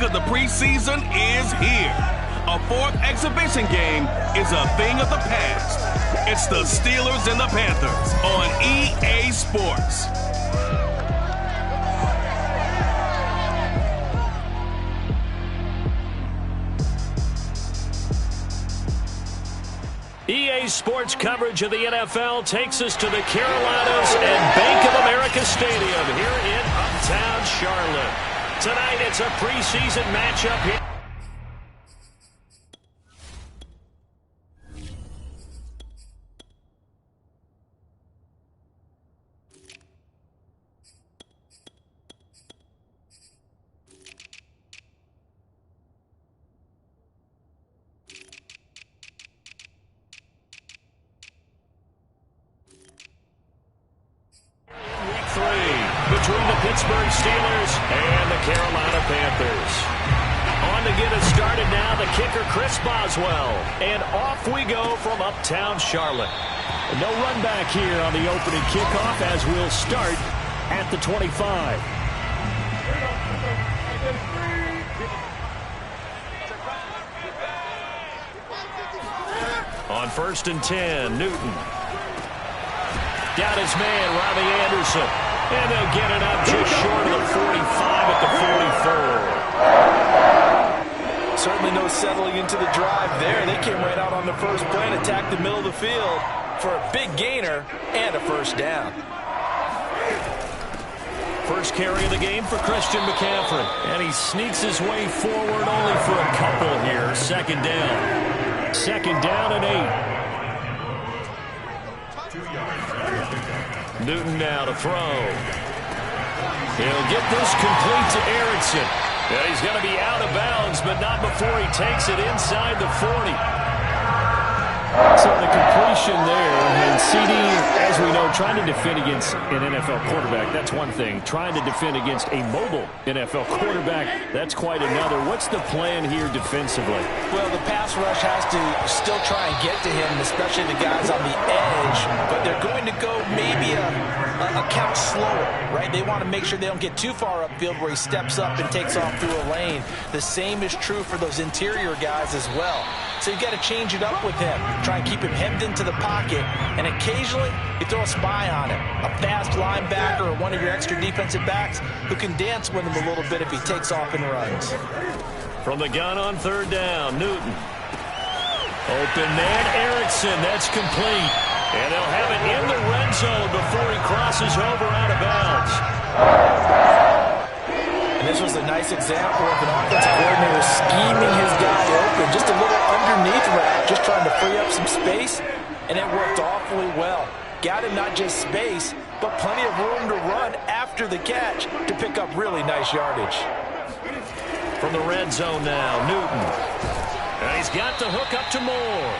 of the preseason is here. A fourth exhibition game is a thing of the past. It's the Steelers and the Panthers on EA Sports. EA Sports coverage of the NFL takes us to the Carolinas and Bank of America Stadium here in uptown Charlotte. Tonight it's a preseason matchup here. Between the Pittsburgh Steelers and the Carolina Panthers. On to get us started now, the kicker Chris Boswell. And off we go from uptown Charlotte. No run back here on the opening kickoff as we'll start at the 25. On 1st and 10, Newton. Down his man, Robbie Anderson. And they'll get it up just short of the 45 at the 44. Certainly no settling into the drive there. They came right out on the first play and attacked the middle of the field for a big gainer and a first down. First carry of the game for Christian McCaffrey. And he sneaks his way forward only for a couple here. Second down. Second down and 8. Newton now to throw. He'll get this complete to Erickson. And he's going to be out of bounds, but not before he takes it inside the 40. So the completion there, and CD, as we know, trying to defend against an NFL quarterback, that's one thing. Trying to defend against a mobile NFL quarterback, that's quite another. What's the plan here defensively? Well, the pass rush has to still try and get to him, especially the guys on the edge, but they're going to go maybe a count slower, right? They want to make sure they don't get too far upfield where he steps up and takes off through a lane. The same is true for those interior guys as well. So you've got to change it up with him. Try and keep him hemmed into the pocket, and occasionally you throw a spy on him. A fast linebacker or one of your extra defensive backs who can dance with him a little bit if he takes off and runs. From the gun on 3rd down, Newton. Open man, Erickson. That's complete. And they'll have it in the red zone before he crosses over out of bounds. And this was a nice example of an offensive coordinator scheming his guy open. Just a little underneath route, just trying to free up some space, and it worked awfully well. Got him not just space, but plenty of room to run after the catch to pick up really nice yardage. From the red zone now, Newton. And he's got the hook up to Moore.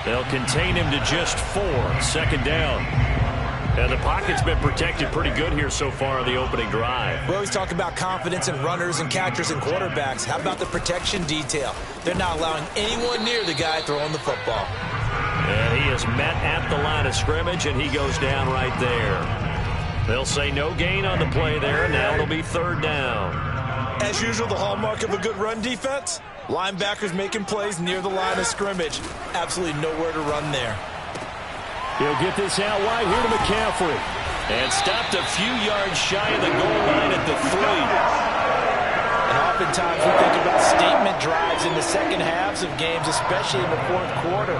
They'll contain him to just 4. Second down. And the pocket's been protected pretty good here so far on the opening drive. We always talk about confidence in runners and catchers and quarterbacks. How about the protection detail? They're not allowing anyone near the guy throwing the football. And he is met at the line of scrimmage, and he goes down right there. They'll say no gain on the play there. Now it'll be 3rd down. As usual, the hallmark of a good run defense, linebackers making plays near the line of scrimmage. Absolutely nowhere to run there. He'll get this out wide here to McCaffrey. And stopped a few yards shy of the goal line at the 3. And oftentimes we think about statement drives in the second halves of games, especially in the 4th quarter.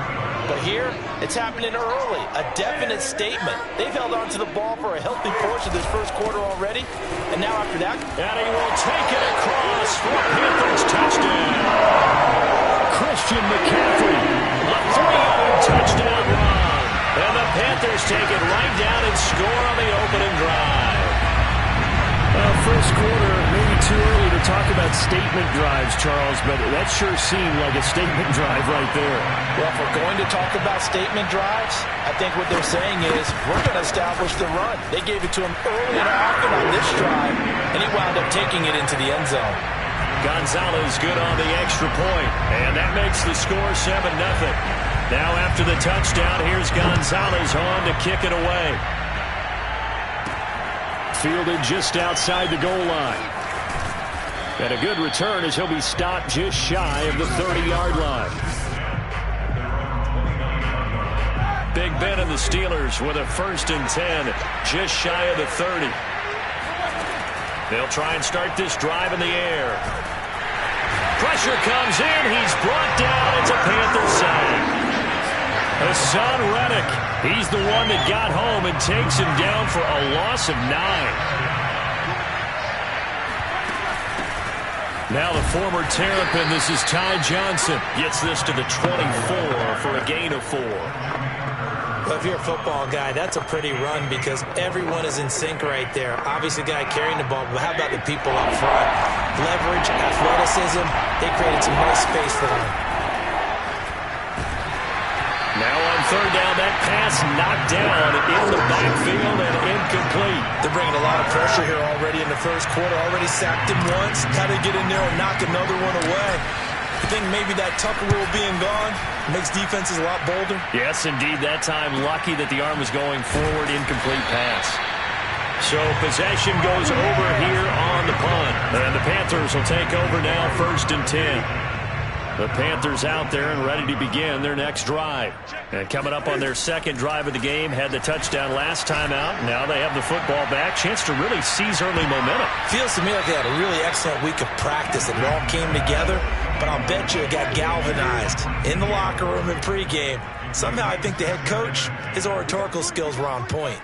But here, it's happening early. A definite statement. They've held on to the ball for a healthy portion of this 1st quarter already. And now after that, and he will take it across for a Panthers touchdown. Christian McCaffrey, a 3-yard touchdown run. And the Panthers take it right down and score on the opening drive. First quarter, maybe too early to talk about statement drives, Charles, but that sure seemed like a statement drive right there. Well, if we're going to talk about statement drives, I think what they're saying is we're going to establish the run. They gave it to him early and often on this drive, and he wound up taking it into the end zone. Gonzalez good on the extra point, and that makes the score 7-0. Now after the touchdown, here's Gonzalez on to kick it away. Fielded just outside the goal line. And a good return as he'll be stopped just shy of the 30-yard line. Big Ben and the Steelers with a 1st and 10, just shy of the 30. They'll try and start this drive in the air. Pressure comes in. He's brought down. It's a Panther sack. Hassan Reddick, he's the one that got home and takes him down for a loss of 9. Now the former Terrapin, this is Ty Johnson, gets this to the 24 for a gain of 4. Well, if you're a football guy, that's a pretty run because everyone is in sync right there. Obviously, the guy carrying the ball, but how about the people up front? Leverage, athleticism, they created some nice space for them. Now on 3rd down, that pass knocked down in the backfield and incomplete. They're bringing a lot of pressure here already in the first quarter. Already sacked him once. How to get in there and knock another one away. I think maybe that Tucker rule being gone makes defenses a lot bolder. Yes, indeed. That time, lucky that the arm was going forward. Incomplete pass. So possession goes over here on the punt. And the Panthers will take over now, 1st and 10. The Panthers out there and ready to begin their next drive. And coming up on their 2nd drive of the game, had the touchdown last time out. Now they have the football back. Chance to really seize early momentum. Feels to me like they had a really excellent week of practice. It all came together, but I'll bet you it got galvanized in the locker room in pregame. Somehow I think the head coach, his oratorical skills were on point.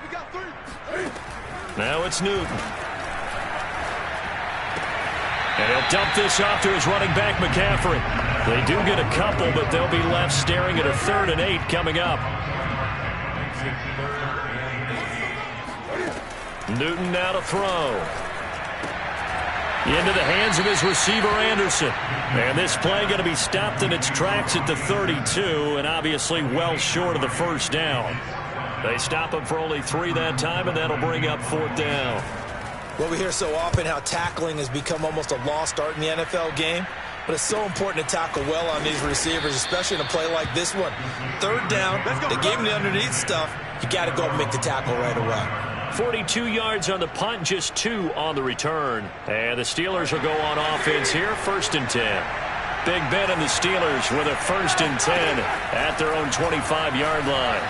Now it's Newton. And he'll dump this off to his running back, McCaffrey. They do get a couple, but they'll be left staring at a 3rd and 8 coming up. Newton now to throw. Into the hands of his receiver, Anderson. And this play going to be stopped in its tracks at the 32, and obviously well short of the 1st down. They stop him for only 3 that time, and that'll bring up 4th down. Well, we hear so often how tackling has become almost a lost art in the NFL game. But it's so important to tackle well on these receivers, especially in a play like this one. 3rd down, the game the underneath stuff, you got to go and make the tackle right away. 42 yards on the punt, just 2 on the return. And the Steelers will go on offense here, 1st and 10. Big Ben and the Steelers with a 1st and 10 at their own 25-yard line.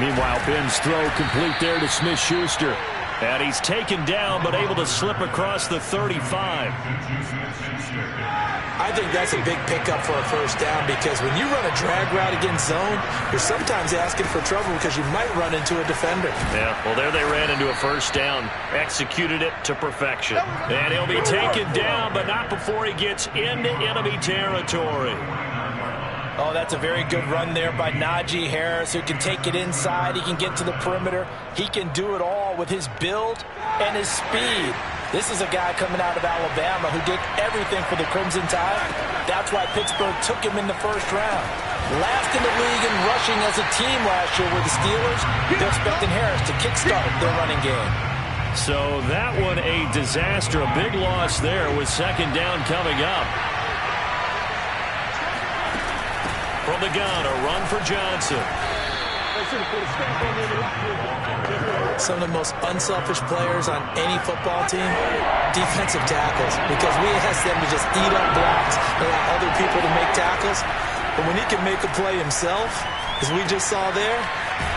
Meanwhile, Ben's throw complete there to Smith-Schuster. And he's taken down, but able to slip across the 35. I think that's a big pickup for a 1st down because when you run a drag route against zone, you're sometimes asking for trouble because you might run into a defender. Yeah, well, there they ran into a 1st down. Executed it to perfection. And he'll be taken down, but not before he gets into enemy territory. Oh, that's a very good run there by Najee Harris, who can take it inside. He can get to the perimeter. He can do it all with his build and his speed. This is a guy coming out of Alabama who did everything for the Crimson Tide. That's why Pittsburgh took him in the 1st round. Last in the league in rushing as a team last year with the Steelers. They're expecting Harris to kickstart their running game. So that one a disaster. A big loss there with 2nd down coming up. From the gun, a run for Johnson. Some of the most unselfish players on any football team, defensive tackles, because we ask them to just eat up blocks and allow other people to make tackles. But when he can make a play himself, as we just saw there,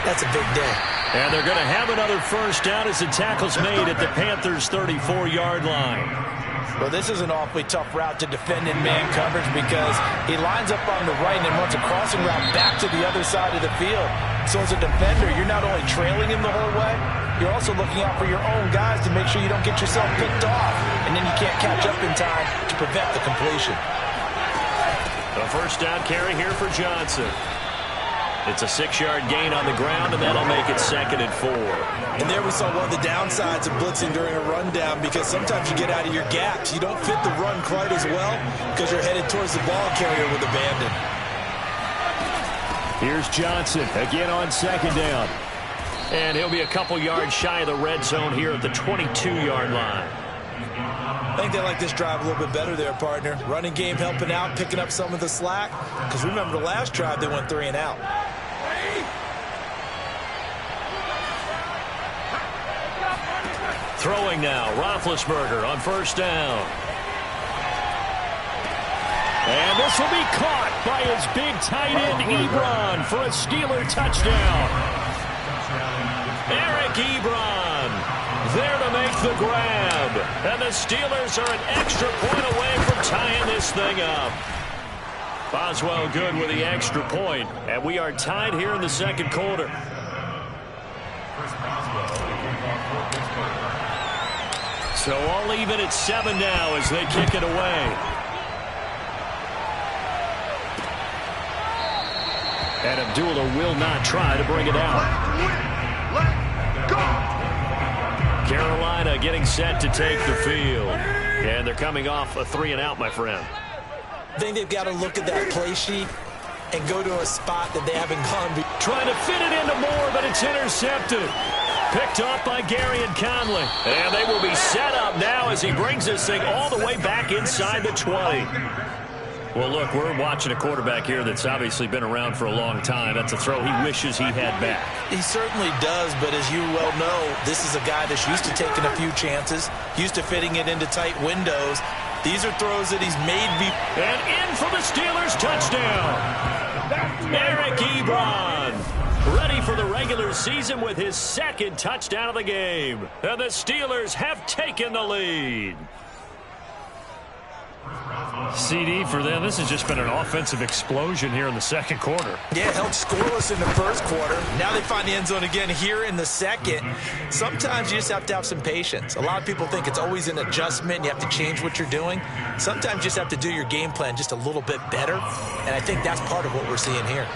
that's a big day. And they're going to have another 1st down as the tackle's made at the Panthers' 34-yard line. Well, this is an awfully tough route to defend in man coverage because he lines up on the right and then runs a crossing route back to the other side of the field. So as a defender, you're not only trailing him the whole way, you're also looking out for your own guys to make sure you don't get yourself picked off, and then you can't catch up in time to prevent the completion. A 1st down carry here for Johnson. It's a 6-yard gain on the ground, and that'll make it 2nd and 4. And there we saw one of the downsides of blitzing during a rundown because sometimes you get out of your gaps. You don't fit the run quite as well because you're headed towards the ball carrier with abandon. Here's Johnson again on 2nd down. And he'll be a couple yards shy of the red zone here at the 22-yard line. I think they like this drive a little bit better there, partner. Running game helping out, picking up some of the slack. Because remember the last drive, they went 3 and out. Throwing now, Roethlisberger on first down. And this will be caught by his big tight end, Ebron, for a Steeler touchdown. Eric Ebron there to make the grab. And the Steelers are an extra point away from tying this thing up. Boswell good with the extra point. And we are tied here in the second quarter. So all even at 7 now as they kick it away. And Abdullah will not try to bring it out. Carolina getting set to take the field. And they're coming off a 3-and-out, my friend. I think they've got to look at that play sheet and go to a spot that they haven't gone before. Trying to fit it into Moore, but it's intercepted. Picked off by Gary and Conley. And they will be set up now as he brings this thing all the way back inside the 20. Well, look, we're watching a quarterback here that's obviously been around for a long time. That's a throw he wishes he had back. He certainly does, but as you well know, this is a guy that's used to taking a few chances, used to fitting it into tight windows. These are throws that he's made. And in for the Steelers touchdown. Eric Ebron ready for the regular season with his second touchdown of the game. And the Steelers have taken the lead. CD for them. This has just been an offensive explosion here in the second quarter. Yeah, held scoreless in the first quarter. Now they find the end zone again here in the second. Sometimes you just have to have some patience. A lot of people think it's always an adjustment. You have to change what you're doing. Sometimes you just have to do your game plan just a little bit better. And I think that's part of what we're seeing here.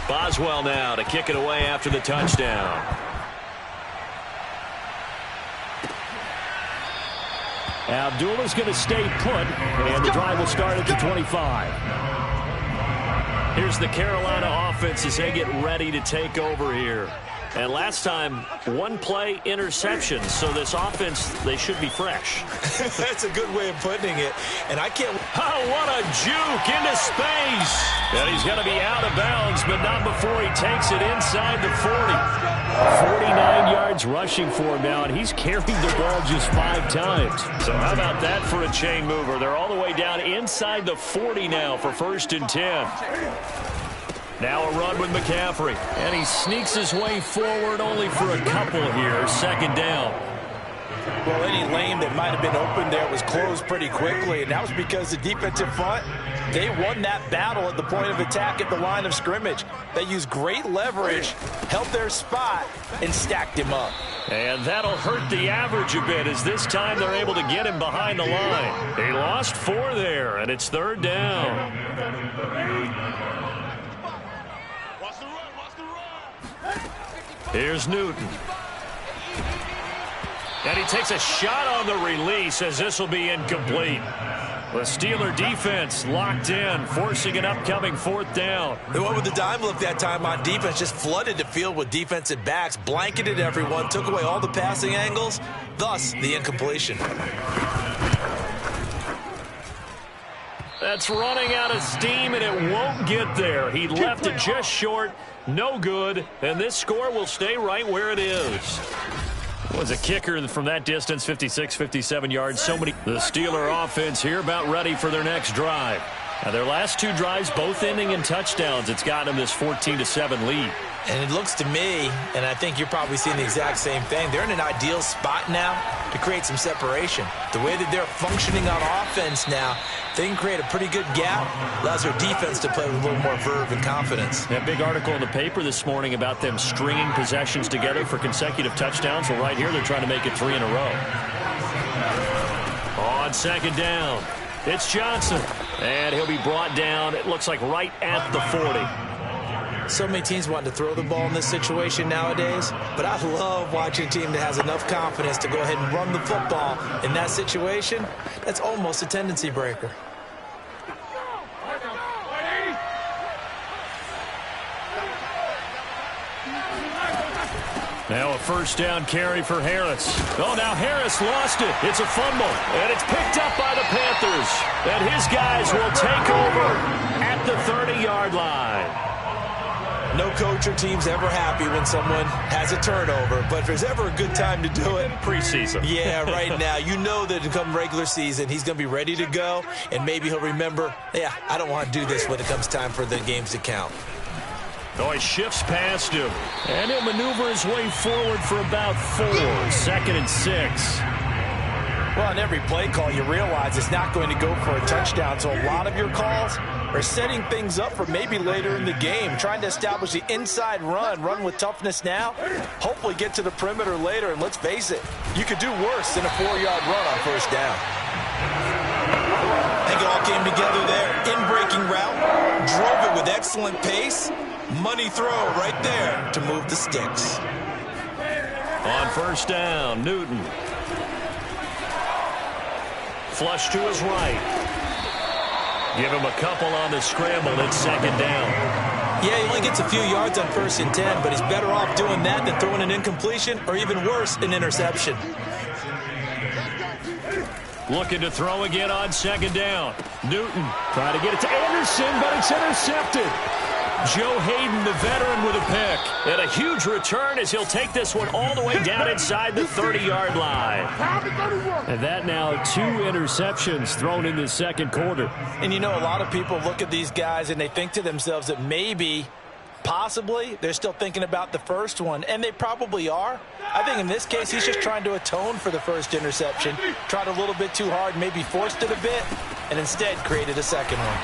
Boswell now to kick it away after the touchdown. Abdullah's going to stay put, and the drive will start at the 25. Here's the Carolina offense as they get ready to take over here. And last time, one play interception, so this offense, they should be fresh. That's a good way of putting it. And I can't... Oh, what a juke into space. And he's going to be out of bounds, but not before he takes it inside the 40. 49 yards rushing for him now, and he's carried the ball just 5 times. So how about that for a chain mover? They're all the way down inside the 40 now for 1st and 10. Now a run with McCaffrey. And he sneaks his way forward only for a couple here. 2nd down. Well, any lane that might have been open there was closed pretty quickly, and that was because the defensive front, they won that battle at the point of attack at the line of scrimmage. They used great leverage, held their spot, and stacked him up. And that'll hurt the average a bit as this time they're able to get him behind the line. They lost 4 there, and it's 3rd down. Here's Newton. And he takes a shot on the release as this will be incomplete. The Steeler defense locked in, forcing an upcoming 4th down. They went with the dime look that time on defense, just flooded the field with defensive backs, blanketed everyone, took away all the passing angles, thus the incompletion. That's running out of steam, and it won't get there. He left it just short, no good, and this score will stay right where it is. Was a kicker from that distance, 56, 57 yards. So many. The Steeler offense here about ready for their next drive. Now their last 2 drives, both ending in touchdowns. It's got them this 14-7 lead. And it looks to me, and I think you're probably seeing the exact same thing, they're in an ideal spot now to create some separation. The way that they're functioning on offense now, they can create a pretty good gap, allows their defense to play with a little more verve and confidence. That big article in the paper this morning about them stringing possessions together for consecutive touchdowns. Well, right here they're trying to make it 3 in a row. On 2nd down, it's Johnson. And he'll be brought down, it looks like right at the 40. So many teams want to throw the ball in this situation nowadays, but I love watching a team that has enough confidence to go ahead and run the football in that situation. That's almost a tendency breaker. Now a 1st down carry for Harris. Oh, now Harris lost it. It's a fumble, and it's picked up by the Panthers. And his guys will take over at the 30-yard line. No coach or team's ever happy when someone has a turnover, but if there's ever a good time to do it, preseason. Yeah, right now. You know that come regular season, he's going to be ready to go, and maybe he'll remember, yeah, I don't want to do this when it comes time for the games to count. Oh, he shifts past him, and he'll maneuver his way forward for about 4. 2nd and 6. Well, on every play call, you realize it's not going to go for a touchdown, so a lot of your calls are setting things up for maybe later in the game, trying to establish the inside run with toughness now, hopefully get to the perimeter later, and let's face it, you could do worse than a 4-yard run on first down. I think it all came together there. In-breaking route, drove it with excellent pace, money throw right there to move the sticks. On first down, Newton. Flush to his right. Give him a couple on the scramble. It's 2nd down. Yeah, he only gets a few yards on 1st and 10, but he's better off doing that than throwing an incompletion or even worse, an interception. Looking to throw again on 2nd down. Newton trying to get it to Anderson, but it's intercepted. Joe Hayden, the veteran, with a pick. And a huge return as he'll take this one all the way down inside the 30-yard line. And that now 2 interceptions thrown in the 2nd quarter. And you know, a lot of people look at these guys and they think to themselves that maybe, possibly, they're still thinking about the first one. And they probably are. I think in this case, he's just trying to atone for the first interception. Tried a little bit too hard, maybe forced it a bit, and instead created a second one.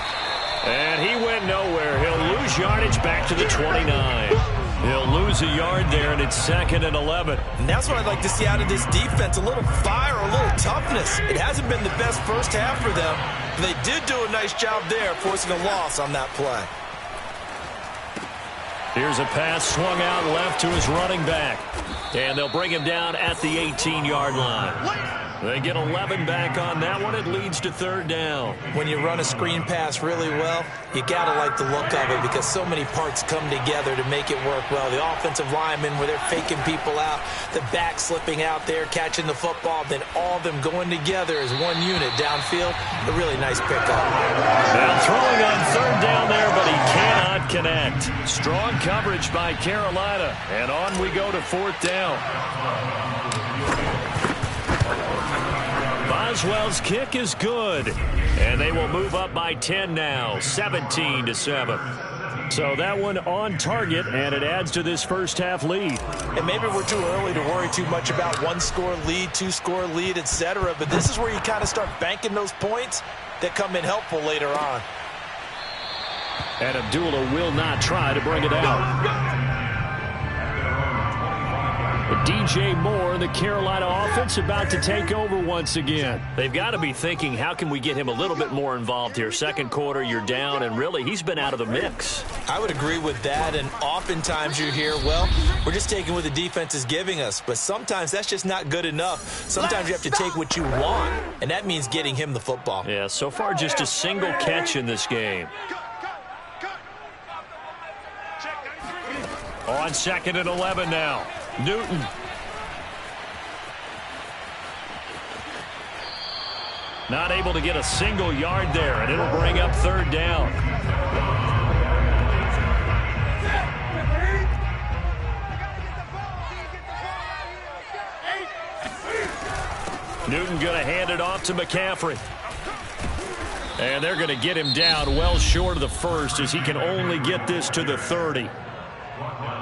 And he went nowhere. He'll lose yardage back to the 29. He'll lose a yard there, and it's 2nd and 11. And that's what I'd like to see out of this defense, a little fire, a little toughness. It hasn't been the best first half for them, but they did do a nice job there, forcing a loss on that play. Here's a pass swung out left to his running back. And they'll bring him down at the 18-yard line. They get 11 back on that one. It leads to 3rd down. When you run a screen pass really well, you got to like the look of it because so many parts come together to make it work well. The offensive linemen where they're faking people out, the back slipping out there, catching the football, then all of them going together as one unit downfield. A really nice pickup. Now throwing on 3rd down there, but he cannot connect. Strong coverage by Carolina. And on we go to 4th down. Boswell's kick is good. And they will move up by 10 now, 17-7. So that one on target, and it adds to this first half lead. And maybe we're too early to worry too much about 1-score lead, 2-score lead, etc. But this is where you kind of start banking those points that come in helpful later on. And Abdullah will not try to bring it out. DJ Moore, the Carolina offense, about to take over once again. They've got to be thinking, how can we get him a little bit more involved here? 2nd quarter, you're down, and really, he's been out of the mix. I would agree with that, and oftentimes you hear, well, we're just taking what the defense is giving us, but sometimes that's just not good enough. Sometimes you have to take what you want, and that means getting him the football. Yeah, so far just a single catch in this game. On 2nd and 11 now. Newton. Not able to get a single yard there, and it'll bring up 3rd down. Newton going to hand it off to McCaffrey. And they're going to get him down well short of the first as he can only get this to the 30.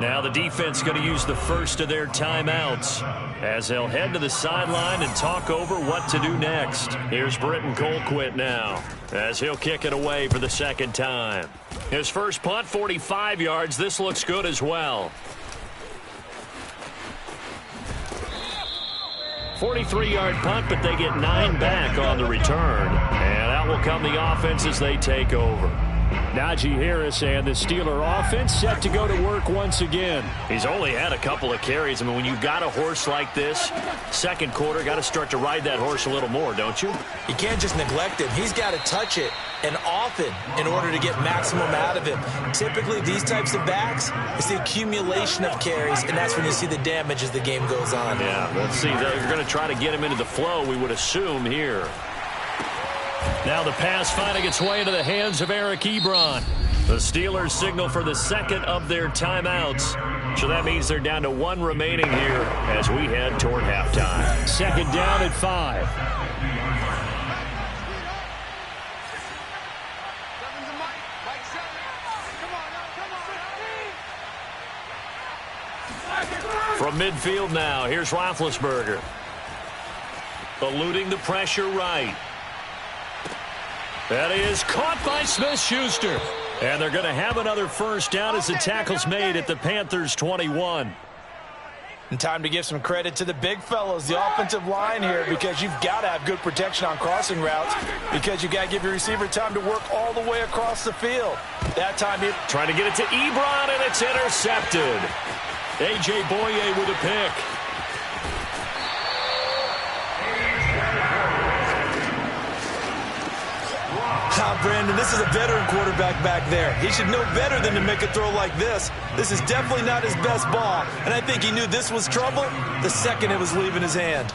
Now the defense going to use the first of their timeouts as they'll head to the sideline and talk over what to do next. Here's Britton Colquitt now as he'll kick it away for the 2nd time. His first punt, 45 yards. This looks good as well. 43-yard punt, but they get 9 back on the return. And out will come the offense as they take over. Najee Harris and the Steeler offense set to go to work once again. He's only had a couple of carries. I mean, when you've got a horse like this, 2nd quarter, got to start to ride that horse a little more, don't you? You can't just neglect him. He's got to touch it, and often, in order to get maximum out of him. Typically, these types of backs, it's the accumulation of carries, and that's when you see the damage as the game goes on. Yeah, let's see. They're going to try to get him into the flow, we would assume, here. Now the pass finding its way into the hands of Eric Ebron. The Steelers signal for the second of their timeouts. So that means they're down to one remaining here as we head toward halftime. Second down at 5. From midfield now, here's Roethlisberger. Eluding the pressure right. That is caught by Smith-Schuster. And they're going to have another first down as the tackle's made at the Panthers' 21. And time to give some credit to the big fellows, the offensive line here, because you've got to have good protection on crossing routes, because you've got to give your receiver time to work all the way across the field. That time he trying to get it to Ebron, and it's intercepted. A.J. Boye with a pick. Brandon, this is a veteran quarterback back there. He should know better than to make a throw like this. This is definitely not his best ball, and I think he knew this was trouble the second it was leaving his hand.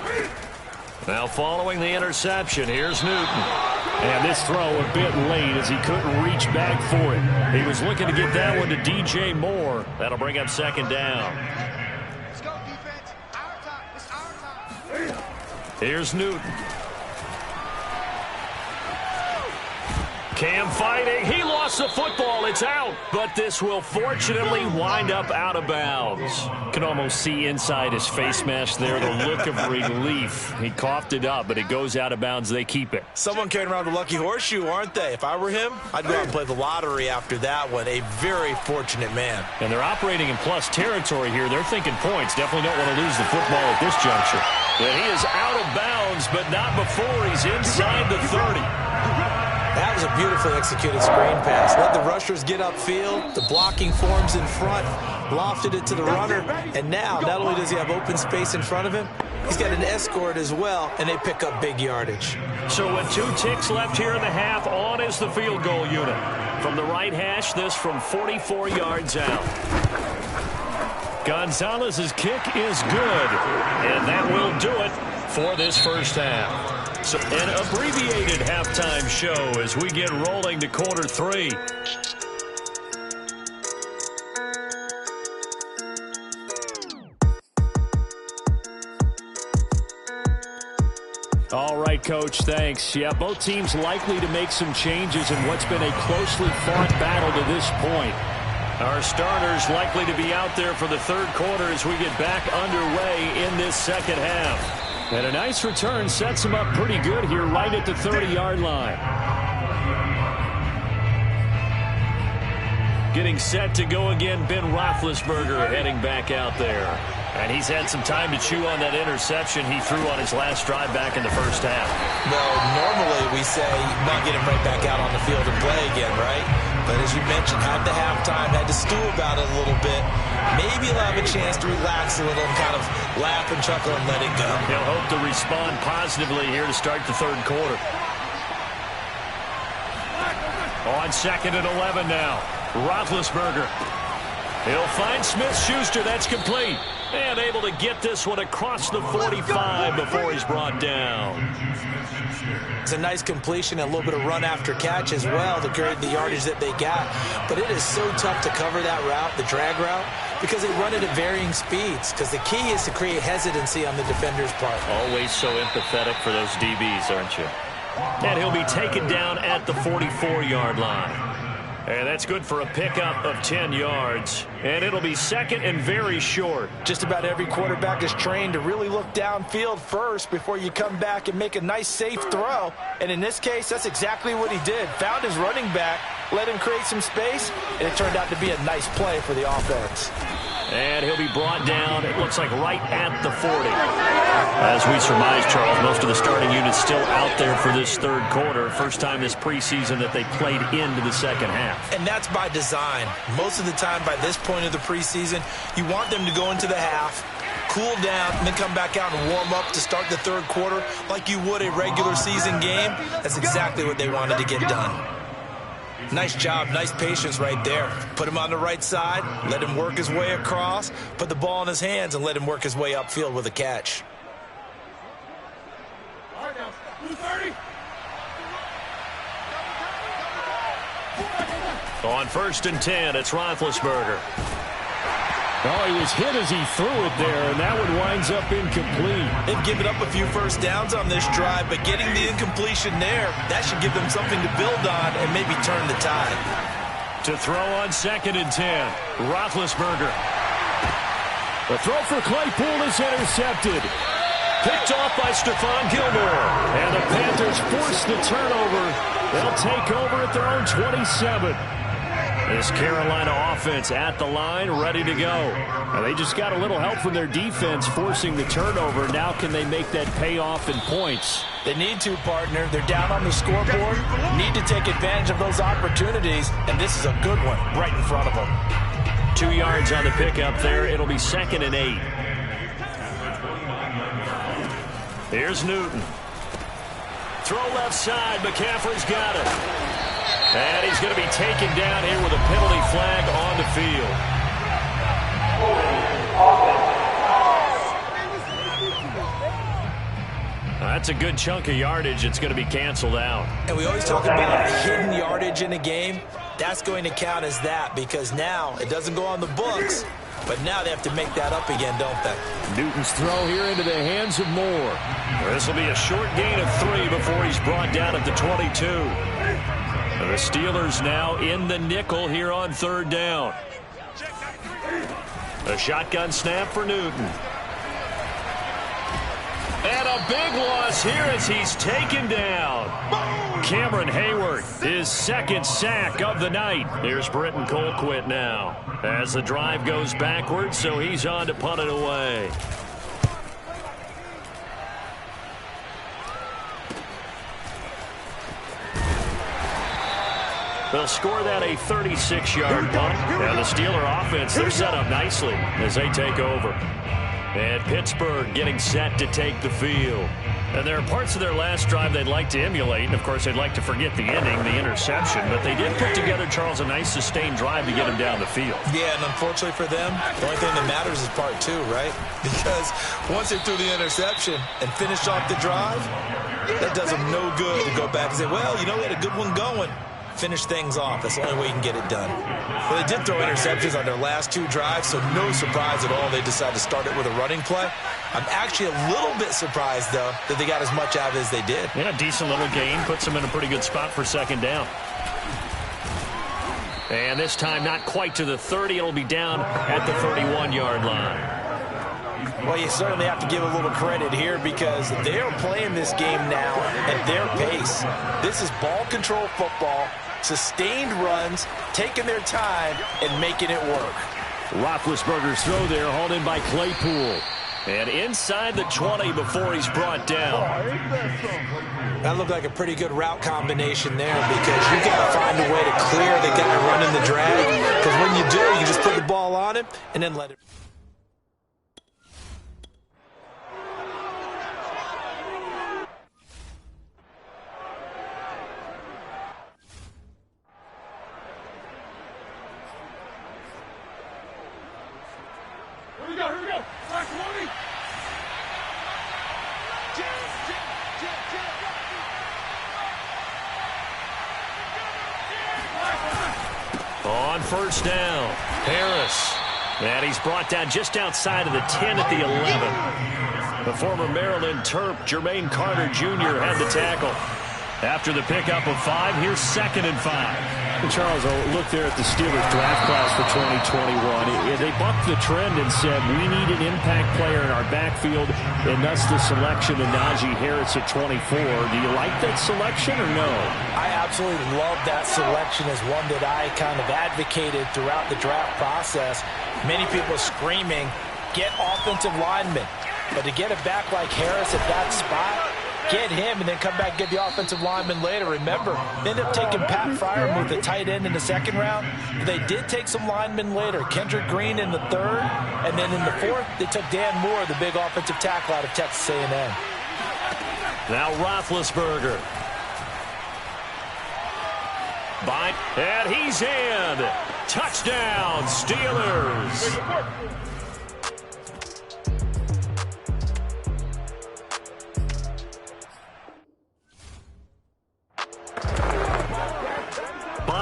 Now following the interception, here's Newton. And this throw a bit late as he couldn't reach back for it. He was looking to get that one to D.J. Moore. That'll bring up second down. Let's go, defense. Our time. It's our time. Here's Newton. Cam fighting. He lost the football. It's out. But this will fortunately wind up out of bounds. Can almost see inside his face mask there the look of relief. He coughed it up, but it goes out of bounds. They keep it. Someone carrying around the lucky horseshoe, aren't they? If I were him, I'd go out and play the lottery after that one. A very fortunate man. And they're operating in plus territory here. They're thinking points. Definitely don't want to lose the football at this juncture. But he is out of bounds, but not before he's inside the 30. That was a beautifully executed screen pass. Let the rushers get upfield. The blocking forms in front. Lofted it to the runner. And now, not only does he have open space in front of him, he's got an escort as well, and they pick up big yardage. So with 2 ticks left here in the half, on is the field goal unit. From the right hash, this from 44 yards out. Gonzalez's kick is good. And that will do it for this first half. So an abbreviated halftime show as we get rolling to quarter 3. All right, Coach, thanks. Yeah, both teams likely to make some changes in what's been a closely fought battle to this point. Our starters likely to be out there for the third quarter as we get back underway in this second half. And a nice return sets him up pretty good here right at the 30-yard line. Getting set to go again, Ben Roethlisberger heading back out there. And he's had some time to chew on that interception he threw on his last drive back in the first half. Well, normally we say you might get him right back out on the field and play again, right? But as you mentioned, had the halftime, had to stew about it a little bit. Maybe he'll have a chance to relax a little and kind of laugh and chuckle and let it go. He'll hope to respond positively here to start the third quarter. On second and 11 now. Roethlisberger. He'll find Smith-Schuster. That's complete. And able to get this one across the 45 before he's brought down. It's a nice completion and a little bit of run after catch as well to create the yardage that they got. But it is so tough to cover that route, the drag route, because they run it at varying speeds. Because the key is to create hesitancy on the defender's part. Always so empathetic for those DBs, aren't you? And he'll be taken down at the 44-yard line. And that's good for a pickup of 10 yards. And it'll be second and very short. Just about every quarterback is trained to really look downfield first before you come back and make a nice, safe throw. And in this case, that's exactly what he did. Found his running back, let him create some space, and it turned out to be a nice play for the offense. And he'll be brought down, it looks like right at the 40. As we surmise, Charles, most of the starting units still out there for this third quarter. First time this preseason that they played into the second half. And that's by design. Most of the time by this point of the preseason, you want them to go into the half, cool down, and then come back out and warm up to start the third quarter like you would a regular season game. That's exactly what they wanted to get done. Nice job, nice patience right there. Put him on the right side, let him work his way across, put the ball in his hands, and let him work his way upfield with a catch. On 1st and 10, it's Roethlisberger. Oh, he was hit as he threw it there, and that one winds up incomplete. They've given up a few first downs on this drive, but getting the incompletion there, that should give them something to build on and maybe turn the tide. To throw on 2nd and 10, Roethlisberger. The throw for Claypool is intercepted. Picked off by Stephon Gilmore. And the Panthers force the turnover. They'll take over at their own 27. This Carolina offense at the line, ready to go. Now, they just got a little help from their defense forcing the turnover. Now can they make that pay off in points? They need to, partner. They're down on the scoreboard. Need to take advantage of those opportunities, and this is a good one right in front of them. 2 yards on the pickup there. It'll be 2nd and 8. Here's Newton. Throw left side. McCaffrey's got it. And he's going to be taken down here with a penalty flag on the field. That's a good chunk of yardage. It's going to be canceled out. And we always talk about hidden yardage in a game. That's going to count as that because now it doesn't go on the books, but now they have to make that up again, don't they? Newton's throw here into the hands of Moore. This will be a short gain of 3 before he's brought down at the 22. The Steelers now in the nickel here on 3rd down. A shotgun snap for Newton. And a big loss here as he's taken down. Cameron Hayward, his 2nd sack of the night. Here's Britton Colquitt now as the drive goes backwards, so he's on to punt it away. They'll score that a 36-yard punt. And the Steeler offense, they're set up nicely as they take over. And Pittsburgh getting set to take the field. And there are parts of their last drive they'd like to emulate. And, of course, they'd like to forget the ending, the interception. But they did put together, Charles, a nice sustained drive to get them down the field. Yeah, and unfortunately for them, the only thing that matters is part 2, right? Because once they threw the interception and finished off the drive, that does them no good to go back and say, well, you know, we had a good one going. Finish things off. That's the only way you can get it done. Well, they did throw interceptions on their last 2 drives, so no surprise at all they decided to start it with a running play. I'm actually a little bit surprised, though, that they got as much out of it as they did. Yeah, decent little gain. Puts them in a pretty good spot for 2nd down. And this time not quite to the 30. It'll be down at the 31-yard line. Well, you certainly have to give a little credit here because they're playing this game now at their pace. This is ball control football, sustained runs, taking their time, and making it work. Roethlisberger's throw there, hauled in by Claypool. And inside the 20 before he's brought down. That looked like a pretty good route combination there because you got to find a way to clear the guy running the drag. Because when you do, you just put the ball on him and then let it. Here we go. Black 20. On 1st down, Harris. And he's brought down just outside of the 10 at the 11. The former Maryland Terp, Jermaine Carter Jr. had the tackle. After the pickup of 5, here's 2nd and 5. Charles, I'll look there at the Steelers draft class for 2021. They bucked the trend and said, we need an impact player in our backfield, and thus the selection of Najee Harris at 24. Do you like that selection or no? I absolutely love that selection as one that I kind of advocated throughout the draft process. Many people screaming, get offensive linemen. But to get it back like Harris at that spot, get him and then come back and get the offensive lineman later. Remember, they ended up taking Pat Freiermuth, the tight end, in the 2nd round. They did take some linemen later. Kendrick Green in the 3rd. And then in the 4th, they took Dan Moore, the big offensive tackle out of Texas A&M. Now Roethlisberger. And he's in. Touchdown, Steelers.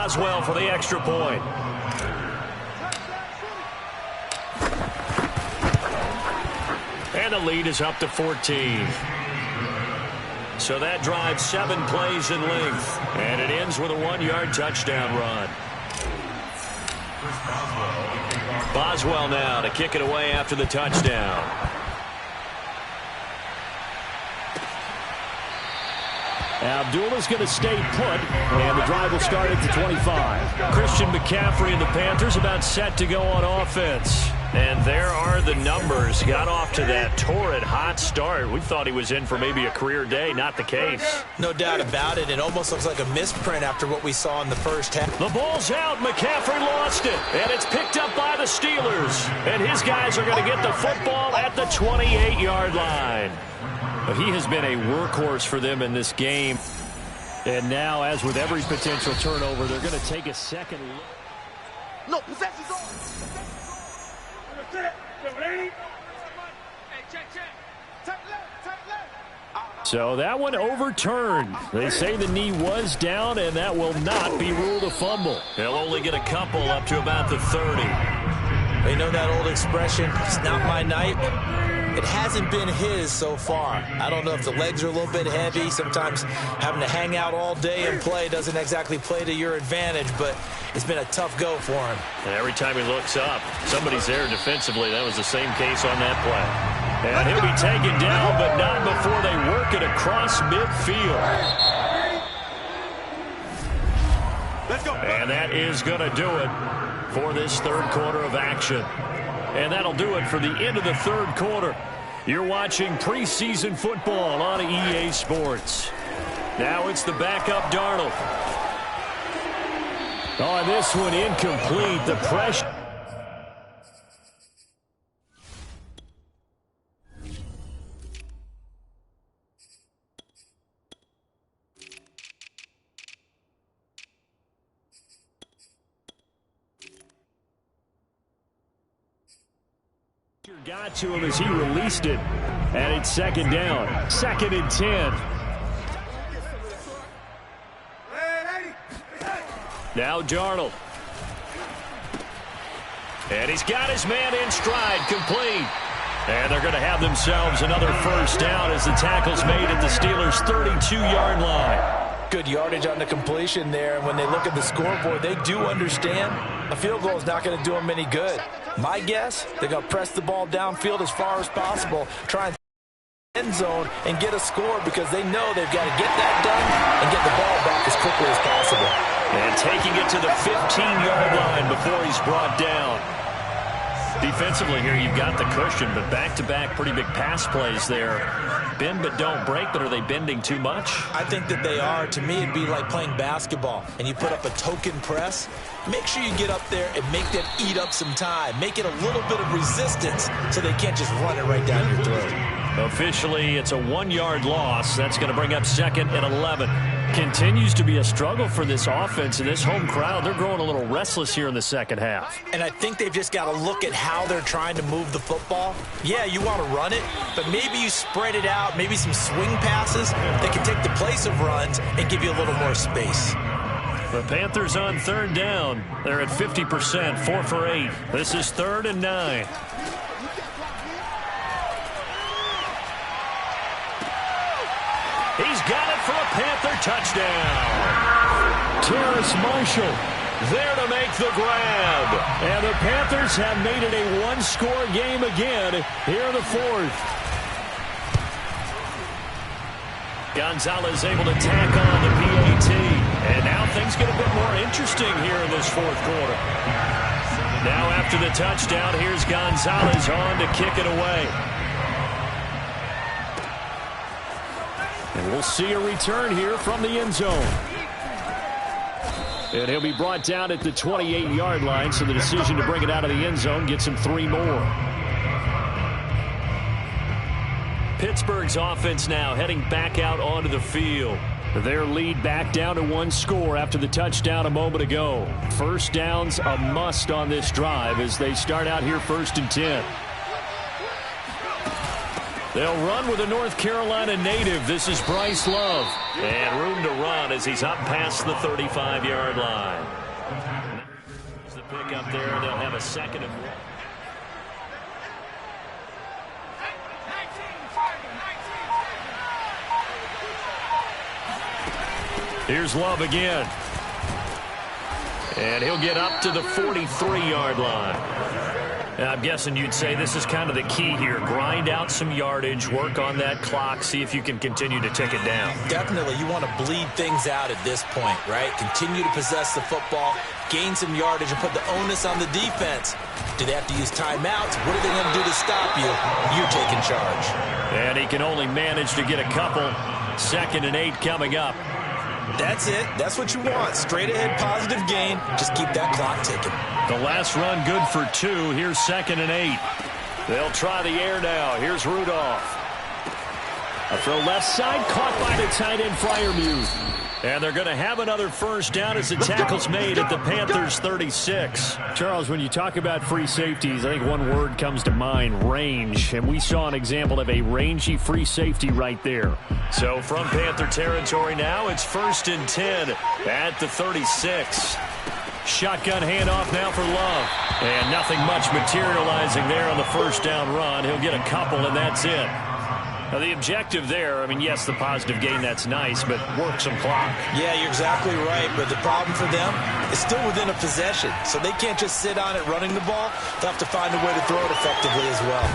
Boswell for the extra point. And the lead is up to 14. So that drives 7 plays in length. And it ends with a 1-yard touchdown run. Boswell now to kick it away after the touchdown. Abdullah's going to stay put, and the drive will start at the 25. Christian McCaffrey and the Panthers about set to go on offense. And there are the numbers. Got off to that torrid hot start. We thought he was in for maybe a career day. Not the case. No doubt about it. It almost looks like a misprint after what we saw in the first half. The ball's out. McCaffrey lost it. And it's picked up by the Steelers. And his guys are going to get the football at the 28-yard line. But he has been a workhorse for them in this game. And now, as with every potential turnover, they're going to take a second look. No, possession's on. So that one overturned. They say the knee was down, and that will not be ruled a fumble. He'll only get a couple up to about the 30. They know that old expression, it's not my night. It hasn't been his so far. I don't know if the legs are a little bit heavy. Sometimes having to hang out all day and play doesn't exactly play to your advantage, but it's been a tough go for him. And every time he looks up, somebody's there defensively. That was the same case on that play. And he'll be taken down, but not before they work it across midfield. Let's go. And that is going to do it for this third quarter of action. And that'll do it for the end of the third quarter. You're watching preseason football on EA Sports. Now it's the backup Darnold. On this one, incomplete. The pressure. Got to him as he released it, and it's second down. 2nd and 10. Now Darnold. And he's got his man in stride, complete. And they're going to have themselves another first down as the tackle's made at the Steelers' 32-yard line. Good yardage on the completion there. And when they look at the scoreboard, they do understand a field goal is not going to do them any good. My guess, they're going to press the ball downfield as far as possible, try and end zone and get a score because they know they've got to get that done and get the ball back as quickly as possible. And taking it to the 15-yard line before he's brought down. Defensively here, you've got the cushion, but back-to-back pretty big pass plays there. Bend but don't break, but are they bending too much? I think that they are. To me, it'd be like playing basketball, and you put up a token press. Make sure you get up there and make them eat up some time. Make it a little bit of resistance so they can't just run it right down your throat. Officially, it's a 1-yard loss. That's going to bring up 2nd and 11. Continues to be a struggle for this offense and this home crowd. They're growing a little restless here in the second half. And I think they've just got to look at how they're trying to move the football. Yeah, you want to run it, but maybe you spread it out, maybe some swing passes that can take the place of runs and give you a little more space. The Panthers on 3rd down. They're at 50%, 4 for 8. This is 3rd and 9. He's got it for a Panther touchdown. Terrace Marshall there to make the grab. And the Panthers have made it a one-score game again here in the 4th. Gonzalez able to tack on the PAT. And now things get a bit more interesting here in this 4th quarter. Now after the touchdown, here's Gonzalez on to kick it away. And we'll see a return here from the end zone. And he'll be brought down at the 28-yard line, so the decision to bring it out of the end zone gets him 3 more. Pittsburgh's offense now heading back out onto the field. Their lead back down to 1 score after the touchdown a moment ago. First down's a must on this drive as they start out here 1st and 10. They'll run with a North Carolina native. This is Bryce Love. And room to run as he's up past the 35-yard line. There's the pick up there. They'll have a second and 1. Here's Love again. And he'll get up to the 43-yard line. I'm guessing you'd say this is kind of the key here. Grind out some yardage, work on that clock, see if you can continue to tick it down. Definitely. You want to bleed things out at this point, right? Continue to possess the football, gain some yardage, and put the onus on the defense. Do they have to use timeouts? What are they going to do to stop you? You're taking charge. And he can only manage to get a couple. 2nd and 8 coming up. That's it. That's what you want. Straight ahead, positive gain. Just keep that clock ticking. The last run good for 2. Here's 2nd and 8. They'll try the air now. Here's Rudolph. A throw left side, caught by the tight end Freiermuth. And they're going to have another first down as the tackle's made at the Panthers 36. Charles, when you talk about free safeties, I think one word comes to mind, range. And we saw an example of a rangy free safety right there. So from Panther territory now, it's 1st and 10 at the 36. Shotgun handoff now for Love. And nothing much materializing there on the first down run. He'll get a couple, and that's it. Now, the objective there, I mean, yes, the positive gain, that's nice, but work some clock. Yeah, you're exactly right, but the problem for them is still within a possession, so they can't just sit on it running the ball. They'll have to find a way to throw it effectively as well.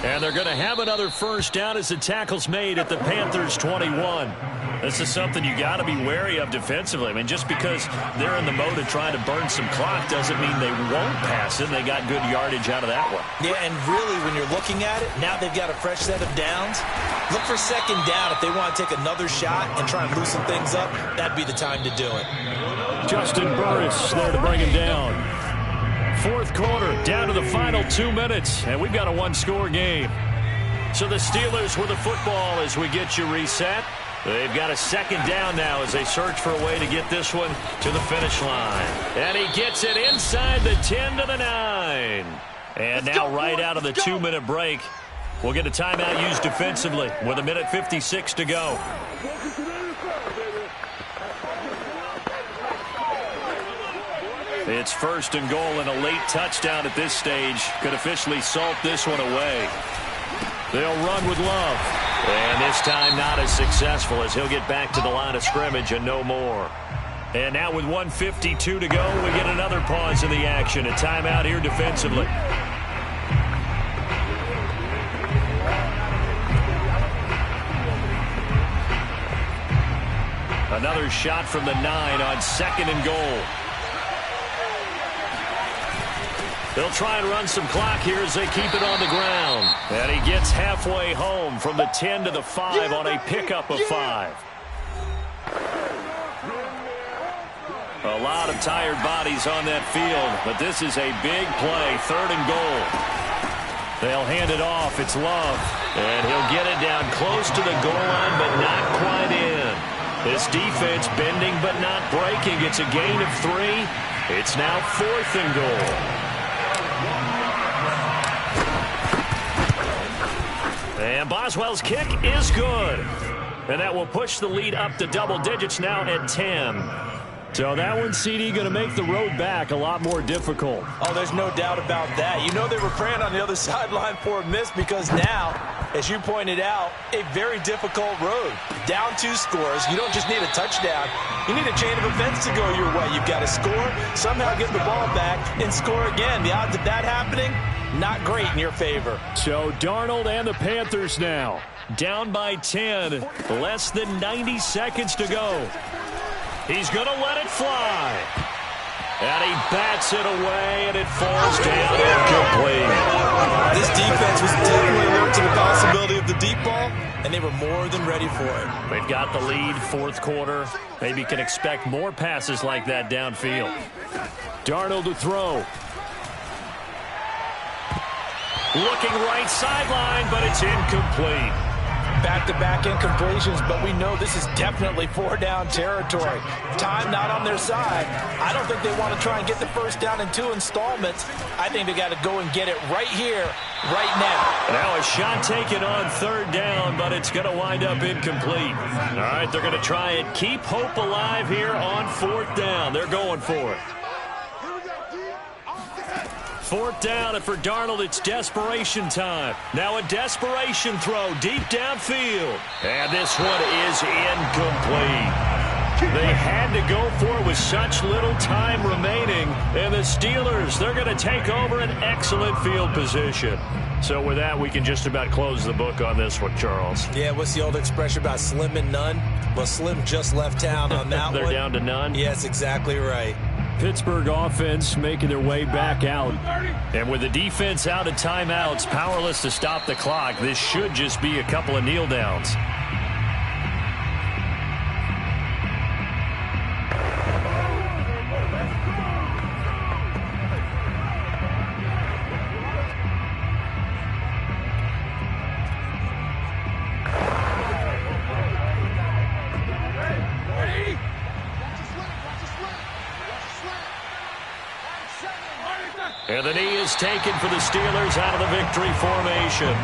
And they're going to have another first down as the tackle's made at the Panthers 21. This is something you got to be wary of defensively. I mean, just because they're in the mode of trying to burn some clock doesn't mean they won't pass it. They got good yardage out of that one. Yeah, and really, when you're looking at it, now they've got a fresh set of downs. Look for 2nd down. If they want to take another shot and try and loosen things up, that'd be the time to do it. Justin Burris there to bring him down. 4th quarter, down to the final 2 minutes, and we've got a one-score game. So the Steelers with the football as we get you reset. They've got a 2nd down now as they search for a way to get this one to the finish line. And he gets it inside the 10 to the 9. And now right out of the 2-minute break, we'll get a timeout used defensively with 1:56 to go. It's 1st and goal, and a late touchdown at this stage could officially salt this one away. They'll run with Love. And this time not as successful as he'll get back to the line of scrimmage and no more. And now with 1:52 to go, we get another pause in the action. A timeout here defensively. Another shot from the 9 on 2nd and goal. They'll try and run some clock here as they keep it on the ground. And he gets halfway home from the 10 to the 5 on a pickup of 5. A lot of tired bodies on that field, but this is a big play, 3rd and goal. They'll hand it off. It's Love. And he'll get it down close to the goal line, but not quite in. This defense bending but not breaking. It's a gain of 3. It's now 4th and goal. And Boswell's kick is good. And that will push the lead up to double digits now at 10. So that one, CD, going to make the road back a lot more difficult. Oh, there's no doubt about that. You know they were praying on the other sideline for a miss because now, as you pointed out, a very difficult road. Down 2 scores. You don't just need a touchdown. You need a chain of events to go your way. You've got to score, somehow get the ball back, and score again. The odds of that happening, not great in your favor. So Darnold and the Panthers now down by 10. Less than 90 seconds to go. He's going to let it fly. And he bats it away, and it falls down incomplete. This defense was definitely alert to the possibility of the deep ball, and they were more than ready for it. They've got the lead, 4th quarter. Maybe can expect more passes like that downfield. Darnold to throw. Looking right sideline, but it's incomplete. back-to-back incompletions, but we know this is definitely 4-down territory. Time not on their side. I don't think they want to try and get the first down in 2 installments. I think they got to go and get it right here, right now. Now a shot taken on 3rd down, but it's going to wind up incomplete. All right, they're going to try and keep hope alive here on 4th down. They're going for it. 4th down, and for Darnold, it's desperation time. Now a desperation throw deep downfield. And this one is incomplete. They had to go for it with such little time remaining. And the Steelers, they're going to take over an excellent field position. So with that, we can just about close the book on this one, Charles. Yeah, what's the old expression about slim and none? Well, Slim just left town on that They're one. down to none? Yes, exactly right. Pittsburgh offense making their way back out. And with the defense out of timeouts, powerless to stop the clock, this should just be a couple of kneel downs. And the knee is taken for the Steelers out of the victory formation.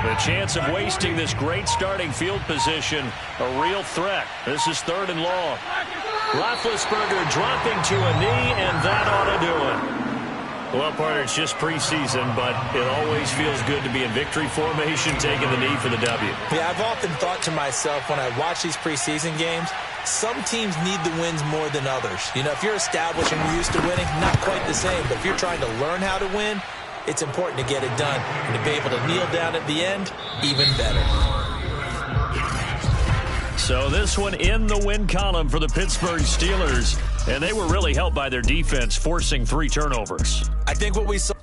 The chance of wasting this great starting field position, a real threat. This is 3rd and long. Roethlisberger dropping to a knee, and that ought to do it. Well, partner, it's just preseason, but it always feels good to be in victory formation, taking the knee for the W. Yeah, I've often thought to myself when I watch these preseason games, some teams need the wins more than others. You know, if you're established and you're used to winning, not quite the same. But if you're trying to learn how to win, it's important to get it done. And to be able to kneel down at the end, even better. So this one in the win column for the Pittsburgh Steelers. And they were really helped by their defense, forcing 3 turnovers. I think what we saw